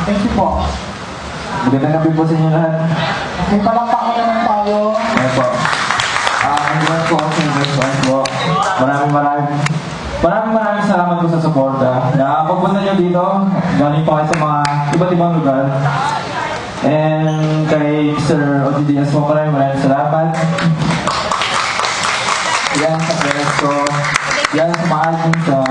Thank you po. Magandang gabi po sa inyo lahat. May palakpakan naman tayo. Ayan po. Hindi lang po ako sa investment po. Maraming salamat po sa suporta. Pagpunta nyo dito, galing pa kayo sa mga iba't ibang lugar. And kay Mr. Odi Diaz po, maraming salamat. Yan sa parents ko. Yan sa mga admins sa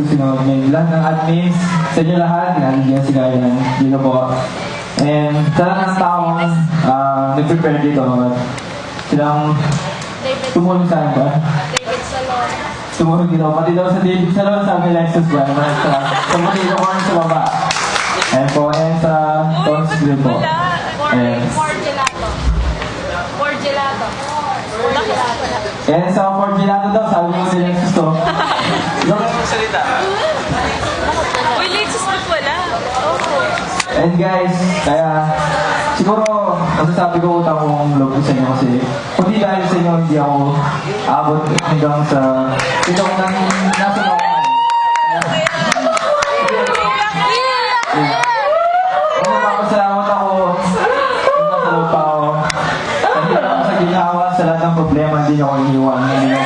sinunod ng lahat ng admins. Sa inyo lahat, nandyan si Gayan. Dito po. And sa lahat ng taong nag-prepare dito, silang tumulong sa akin ba? David Salon. Tumulong dito. Pati daw sa David Salon, sabi Lexus ba? Sa Matino Corn sa baba. Ayan po, ayan sa Tones Grill po. For gelato. For gelato. Ayan sa For Gelato daw, sabi mo si Lexus to. Salita. Uy, Lexus ba't wala? And guys, kaya siguro masasabi ko utang kong loob sa inyo kasi kung di dahil sa inyo hindi ako abot hanggang sa ito nang nasa loob. Salamat ako nasa loob pa ako. Hindi ako sa ginawa sa lahat ng problema, hindi ako iniwan. Hindi ako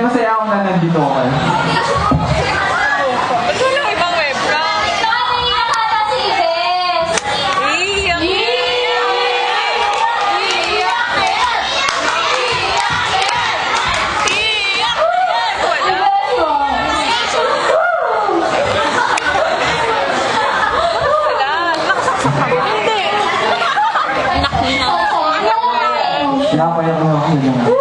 masaya ako na nandito ako kayo. Ba't walang ibang webcam? Iiyak. Iiyak. Wala. Wala. Nakasaksak ka ba? Hindi. Anak niya. Pinapayak mo ako yun.